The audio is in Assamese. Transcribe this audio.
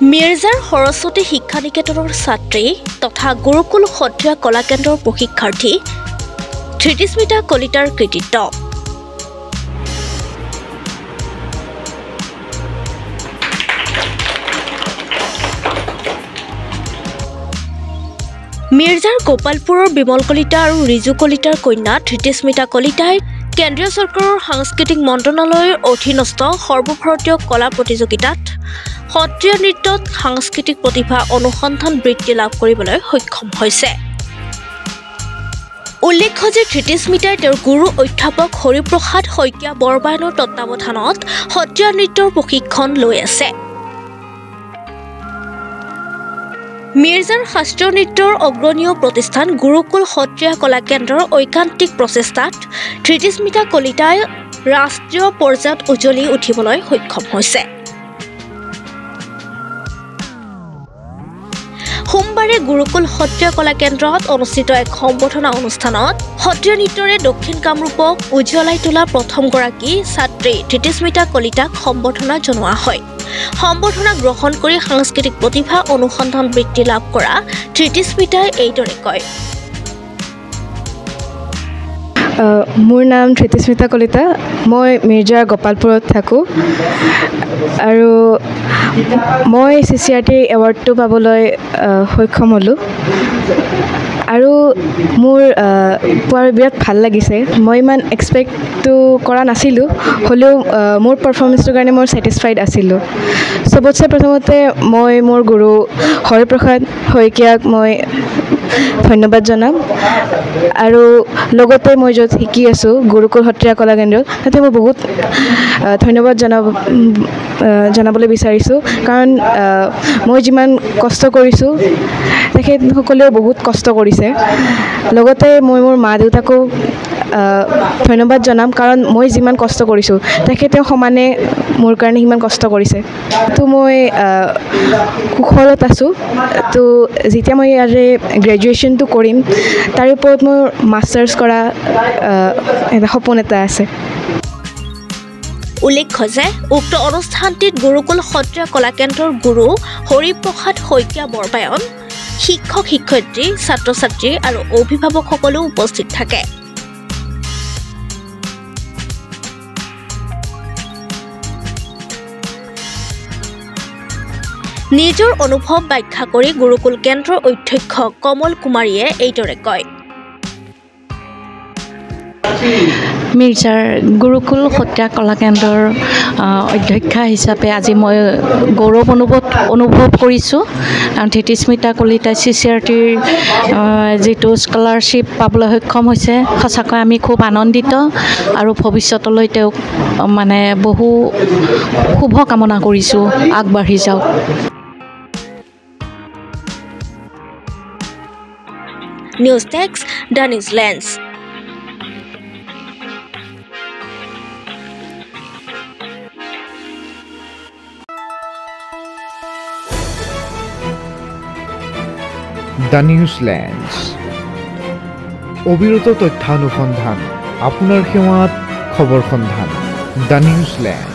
মিৰ্জাৰ সৰস্বতী শিক্ষা নিকেতনৰ ছাত্ৰী তথা গুৰুকুল সত্ৰীয়া কলা কেন্দ্ৰৰ প্ৰশিক্ষাৰ্থী ধৃতিস্মিতা কলিতাৰ কৃতিত্ব। মিৰ্জাৰ গোপালপুৰৰ বিমল কলিতা আৰু ৰিজু কলিতাৰ কন্যা ধৃতিস্মিতা কলিতাই কেন্দ্ৰীয় চৰকাৰৰ সাংস্কৃতিক মন্ত্ৰণালয়ৰ অধীনস্থ সৰ্বভাৰতীয় কলা প্ৰতিযোগিতাত সত্ৰীয়া নৃত্যত সাংস্কৃতিক প্ৰতিভা অনুসন্ধান বৃত্তি লাভ কৰিবলৈ সক্ষম হৈছে। উল্লেখ্য যে ধৃতিস্মিতাই তেওঁৰ গুৰু অধ্যাপক হৰিপ্ৰসাদ শইকীয়া বৰবায়নৰ তত্বাৱধানত সত্ৰীয়া নৃত্যৰ প্ৰশিক্ষণ লৈ আছে। মিৰ্জাৰ শাস্ত্ৰীয় নৃত্যৰ অগ্ৰণীয় প্ৰতিষ্ঠান গুৰুকুল সত্ৰীয়া কলা কেন্দ্ৰৰ ঐকান্তিক প্ৰচেষ্টাত ধৃতিস্মিতা কলিতাই ৰাষ্ট্ৰীয় পৰ্যায়ত উজ্বলি উঠিবলৈ সক্ষম হৈছে। সোমবাৰে গুৰুকুল সত্ৰীয়া কলা কেন্দ্ৰত অনুষ্ঠিত এক সম্বৰ্ধনা অনুষ্ঠানত সত্ৰীয়া নৃত্যৰে দক্ষিণ কামৰূপক উজ্বলাই তোলা প্ৰথমগৰাকী ছাত্ৰী ধৃতিস্মিতা কলিতাক সম্বৰ্ধনা জনোৱা হয়। সম্বৰ্ধনা গ্ৰহণ কৰি সাংস্কৃতিক প্ৰতিভা অনুসন্ধান বৃত্তি লাভ কৰা ধৃতিস্মিতাই এইদৰে কয়। মোৰ নাম ধৃতিস্মিতা কলিতা। মই মিৰ্জাৰ গোপালপুৰত থাকোঁ আৰু মই CCRT এৱাৰ্ডটো পাবলৈ সক্ষম হ'লোঁ আৰু মোৰ পোৱাৰ বিৰাট ভাল লাগিছে। মই ইমান এক্সপেক্টটো কৰা নাছিলোঁ, হ'লেও মোৰ পাৰফৰ্মেঞ্চটোৰ কাৰণে মই ছেটিছফাইড আছিলোঁ। চবতছে প্ৰথমতে মই মোৰ গুৰু হৰিপ্ৰসাদ শইকীয়াক মই ধন্যবাদ জনাম আৰু লগতে মই য'ত শিকি আছোঁ গুৰুকুল সত্ৰীয়া কলা কেন্দ্ৰত তাতে মই বহুত ধন্যবাদ জনাবলৈ বিচাৰিছোঁ, কাৰণ মই যিমান কষ্ট কৰিছোঁ তেখেতসকলেও বহুত কষ্ট কৰিছে। লগতে মই মোৰ মা দেউতাকো ধন্যবাদ জনাম, কাৰণ মই যিমান কষ্ট কৰিছোঁ তেখেতেও সমানে মোৰ কাৰণে সিমান কষ্ট কৰিছে। তো মই কুশলত আছোঁ। তো যেতিয়া মই ইয়াৰে গ্ৰেজুৱেশ্যনটো কৰিম তাৰে ওপৰত মোৰ মাষ্টাৰ্ছ কৰা এটা সপোন এটা আছে। উল্লেখ্য যে উক্ত অনুষ্ঠানটিত গুৰুকুল সত্ৰীয়া কলা কেন্দ্ৰৰ গুৰু হৰিপ্ৰসাদ শইকীয়া বৰবায়ন, শিক্ষক শিক্ষয়িত্ৰী, ছাত্ৰ ছাত্ৰী আৰু অভিভাৱকসকলো উপস্থিত থাকে। নিজৰ অনুভৱ ব্যাখ্যা কৰি গুৰুকুল কেন্দ্ৰৰ অধ্যক্ষ কমল কুমাৰীয়ে এইদৰে কয়। মিৰ্জাৰ গুৰুকুল সত্ৰীয়া কলা কেন্দ্ৰৰ অধ্যক্ষা হিচাপে আজি মই গৌৰৱ অনুভৱ কৰিছোঁ। ধৃতিস্মিতা কলিতাই CCRTৰ যিটো স্কলাৰশ্বিপ পাবলৈ সক্ষম হৈছে, সঁচাকৈ আমি খুব আনন্দিত আৰু ভৱিষ্যতলৈ তেওঁক মানে বহু শুভ কামনা কৰিছোঁ, আগবাঢ়ি যাওক। নিউজ ডেস্ক, দ্য নিউজিলেণ্ডছ। দ্য নিউজিলেণ্ডছ, অবিৰত তথ্যানুসন্ধান, আপোনাৰ সেৱাত খবৰ সন্ধান। The New Zealand.